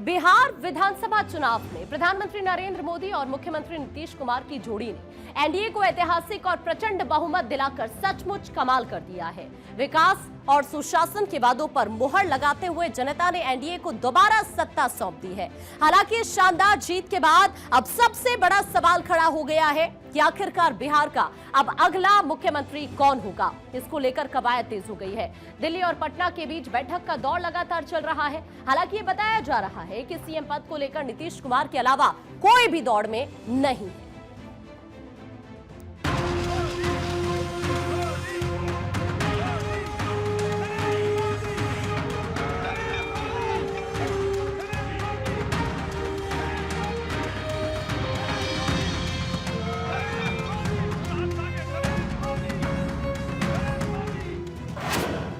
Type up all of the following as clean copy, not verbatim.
बिहार विधानसभा चुनाव में प्रधानमंत्री नरेंद्र मोदी और मुख्यमंत्री नीतीश कुमार की जोड़ी ने एनडीए को ऐतिहासिक और प्रचंड बहुमत दिलाकर सचमुच कमाल कर दिया है। विकास और सुशासन के वादों पर मुहर लगाते हुए जनता ने एनडीए को दोबारा सत्ता सौंप दी है। हालांकि इस शानदार जीत के बाद अब सबसे बड़ा सवाल खड़ा हो गया है कि आखिरकार बिहार का अब अगला मुख्यमंत्री कौन होगा। इसको लेकर कवायद तेज हो गई है। दिल्ली और पटना के बीच बैठक का दौर लगातार चल रहा है। हालांकि ये बताया जा रहा है कि सीएम पद को लेकर नीतीश कुमार के अलावा कोई भी दौड़ में नहीं है।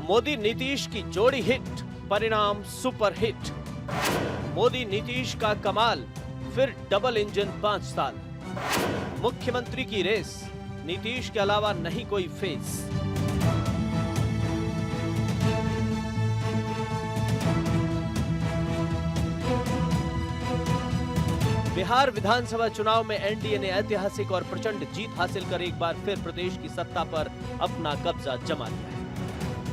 मोदी नीतीश की जोड़ी हिट, परिणाम सुपर हिट। मोदी नीतीश का कमाल, फिर डबल इंजन 5 साल। मुख्यमंत्री की रेस, नीतीश के अलावा नहीं कोई फेस। बिहार विधानसभा चुनाव में एनडीए ने ऐतिहासिक और प्रचंड जीत हासिल कर एक बार फिर प्रदेश की सत्ता पर अपना कब्जा जमा लिया है।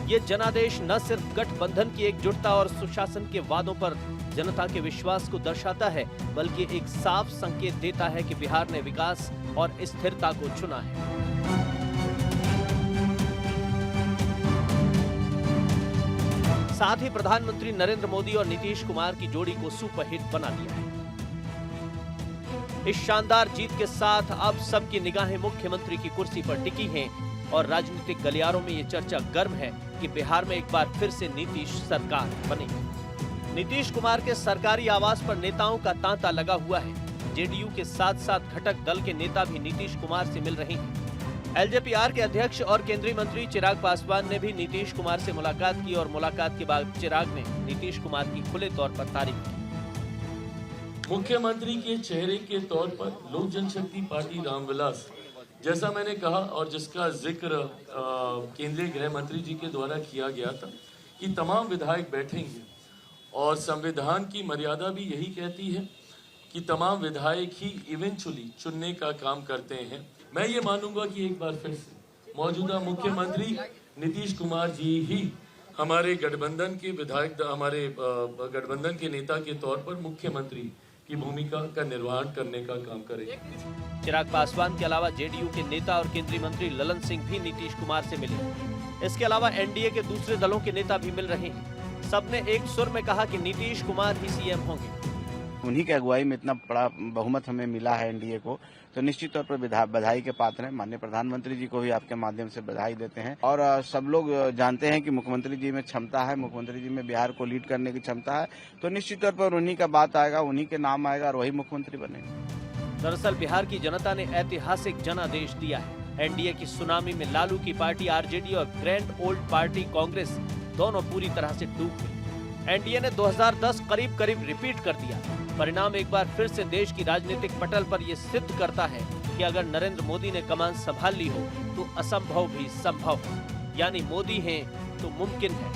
ये जनादेश न सिर्फ गठबंधन की एकजुटता और सुशासन के वादों पर जनता के विश्वास को दर्शाता है, बल्कि एक साफ संकेत देता है कि बिहार ने विकास और स्थिरता को चुना है। साथ ही प्रधानमंत्री नरेंद्र मोदी और नीतीश कुमार की जोड़ी को सुपरहिट बना दिया है। इस शानदार जीत के साथ अब सबकी निगाहें मुख्यमंत्री की कुर्सी पर टिकी हैं और राजनीतिक गलियारों में ये चर्चा गर्म है कि बिहार में एक बार फिर से नीतीश सरकार बनेगी। नीतीश कुमार के सरकारी आवास पर नेताओं का तांता लगा हुआ है। जेडीयू के साथ साथ घटक दल के नेता भी नीतीश कुमार से मिल रहे हैं। एलजेपीआर के अध्यक्ष और केंद्रीय मंत्री चिराग पासवान ने भी नीतीश कुमार से मुलाकात की और मुलाकात के बाद चिराग ने नीतीश कुमार की खुले तौर पर तारीफ की। मुख्यमंत्री के चेहरे के तौर पर लोक जनशक्ति पार्टी रामविलास, जैसा मैंने कहा और जिसका जिक्र केंद्रीय गृह मंत्री जी के द्वारा किया गया था कि तमाम विधायक बैठेंगे और संविधान की मर्यादा भी यही कहती है कि तमाम विधायक ही इवेंचुअली चुनने का काम करते हैं। मैं ये मानूंगा कि एक बार फिर से मौजूदा मुख्यमंत्री नीतीश कुमार जी ही हमारे गठबंधन के विधायक, हमारे गठबंधन के नेता के तौर पर मुख्यमंत्री की भूमिका का निर्वहन करने का काम करेंगे। चिराग पासवान के अलावा जेडीयू के नेता और केंद्रीय मंत्री ललन सिंह भी नीतीश कुमार से मिले। इसके अलावा एनडीए के दूसरे दलों के नेता भी मिल रहे हैं। सबने एक सुर में कहा कि नीतीश कुमार ही सीएम होंगे। उन्हीं की अगुवाई में इतना बड़ा बहुमत हमें मिला है एनडीए को, तो निश्चित तौर पर बधाई के पात्र हैं। माननीय प्रधानमंत्री जी को भी आपके माध्यम से बधाई देते हैं और सब लोग जानते हैं कि मुख्यमंत्री जी में क्षमता है, मुख्यमंत्री जी में बिहार को लीड करने की क्षमता है, तो निश्चित तौर पर उन्हीं का बात आएगा, उन्हीं के नाम आएगा और वही मुख्यमंत्री बनेंगे। दरअसल बिहार की जनता ने ऐतिहासिक जनादेश दिया है। एनडीए की सुनामी में लालू की पार्टी आरजेडी और ग्रैंड ओल्ड पार्टी कांग्रेस दोनों पूरी तरह से डूब गई। एनडीए ने 2010 करीब करीब रिपीट कर दिया। परिणाम एक बार फिर से देश की राजनीतिक पटल पर यह सिद्ध करता है कि अगर नरेंद्र मोदी ने कमान संभाल ली हो तो असंभव भी संभव है, यानी मोदी हैं तो मुमकिन है।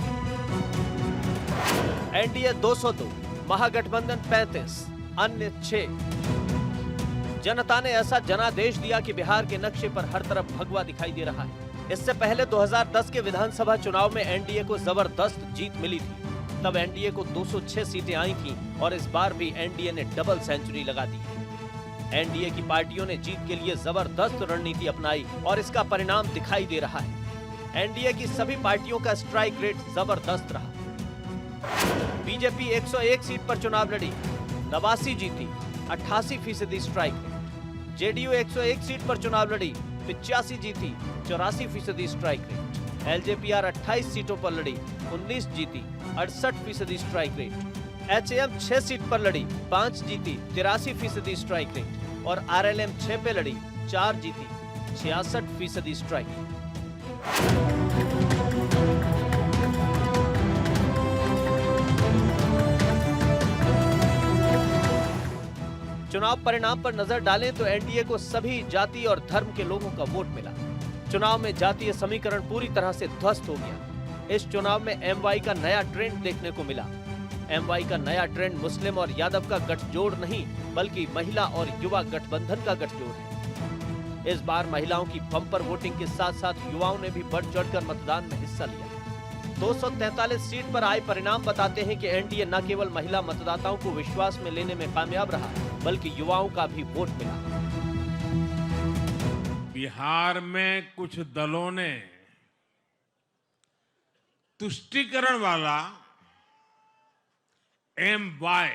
एनडीए 202, महागठबंधन 35, अन्य 6। जनता ने ऐसा जनादेश दिया कि बिहार के नक्शे पर हर तरफ भगवा दिखाई दे रहा है। इससे पहले 2010 के विधानसभा चुनाव में एनडीए को जबरदस्त जीत मिली थी। तब एनडीए को 206 सीटें आई थीं और इस बार भी एनडीए ने डबल सेंचुरी लगा दी है। एनडीए की पार्टियों ने जीत के लिए जबरदस्त रणनीति अपनाई और इसका परिणाम दिखाई दे रहा है। एनडीए की सभी पार्टियों का स्ट्राइक रेट जबरदस्त रहा। बीजेपी 101 सीट पर चुनाव लड़ी, 89 जीती, 88% स्ट्राइक रेट। जेडीयू 101 सीट पर चुनाव लड़ी, 85 जीती, 84% स्ट्राइक रेट। एलजेपीआर 28 सीटों पर लड़ी, 19 जीती, 68% स्ट्राइक रेट। एचएएम 6 सीट पर लड़ी, 5 जीती, 83% स्ट्राइक रेट और आरएलएम 6 पे लड़ी, 4 जीती, 66% स्ट्राइक रेट। चुनाव परिणाम पर नजर डालें तो एनडीए को सभी जाति और धर्म के लोगों का वोट मिला। चुनाव में जातीय समीकरण पूरी तरह से ध्वस्त हो गया। इस चुनाव में एमवाई का नया ट्रेंड देखने को मिला। एमवाई का नया ट्रेंड मुस्लिम और यादव का गठजोड़ नहीं, बल्कि महिला और युवा गठबंधन का गठजोड़ है। इस बार महिलाओं की बम्पर वोटिंग के साथ साथ युवाओं ने भी बढ़ चढ़कर मतदान में हिस्सा लिया। 243 सीट पर आए परिणाम बताते हैं कि एनडीए न केवल महिला मतदाताओं को विश्वास में लेने में कामयाब रहा, बल्कि युवाओं का भी वोट मिला। बिहार में कुछ दलों ने तुष्टीकरण वाला MY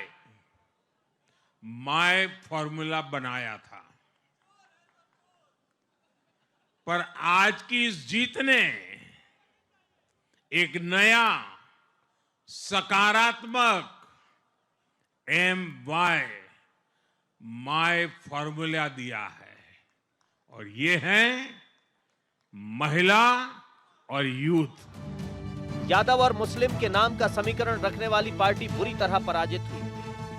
माय फॉर्मूला बनाया था, पर आज की इस जीत ने एक नया सकारात्मक MY माय फॉर्मूला दिया है, और ये है महिला और यूथ। यादव और मुस्लिम के नाम का समीकरण रखने वाली पार्टी बुरी तरह पराजित हुई।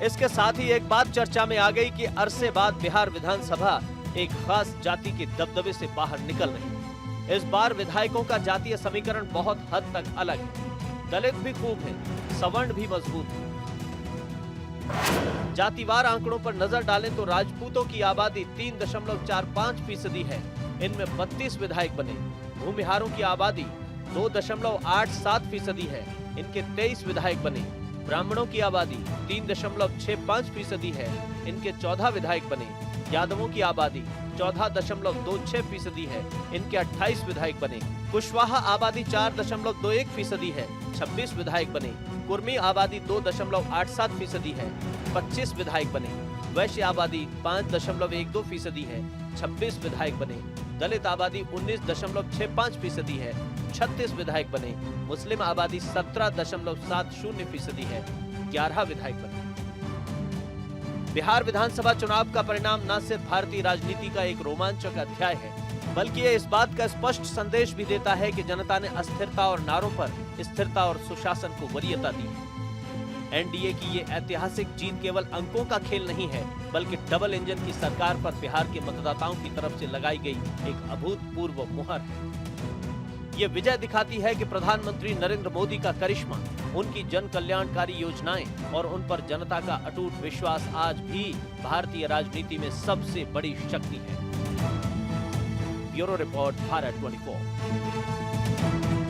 इसके साथ ही एक बात चर्चा में आ गई कि अरसे बाद बिहार विधानसभा एक खास जाति के दबदबे से बाहर निकल रही है। इस बार विधायकों का जातीय समीकरण बहुत हद तक अलग है। दलित भी खूब है, सवर्ण भी मजबूत है। जातिवार आंकड़ों पर नजर डालें तो राजपूतों की आबादी 3.45% है। इनमें 32 विधायक बने। भूमिहारों की आबादी 2.87% है। इनके 23 विधायक बने। ब्राह्मणों की आबादी 3.65% है। इनके 14 विधायक बने। यादवों की आबादी 14.26% है। इनके 28 विधायक बने। कुशवाहा आबादी 4.21% है। 26 विधायक बने। कुर्मी आबादी 2.87% है। 25 विधायक बने। वैश्य आबादी 5.12% है। 26 विधायक बने। दलित आबादी 19.65% है। 36 विधायक बने। मुस्लिम आबादी 17.70% है। 11 विधायक बने। बिहार विधानसभा चुनाव का परिणाम न सिर्फ भारतीय राजनीति का एक रोमांचक अध्याय है, बल्कि ये इस बात का स्पष्ट संदेश भी देता है कि जनता ने अस्थिरता और नारों पर स्थिरता और सुशासन को वरीयता दी है। एनडीए की ये ऐतिहासिक जीत केवल अंकों का खेल नहीं है, बल्कि डबल इंजन की सरकार पर बिहार के मतदाताओं की तरफ से लगाई गई एक अभूतपूर्व मुहर है। ये विजय दिखाती है कि प्रधानमंत्री नरेंद्र मोदी का करिश्मा, उनकी जन कल्याणकारी योजनाएं और उन पर जनता का अटूट विश्वास आज भी भारतीय राजनीति में सबसे बड़ी शक्ति है। Bureau report, Bharat 24।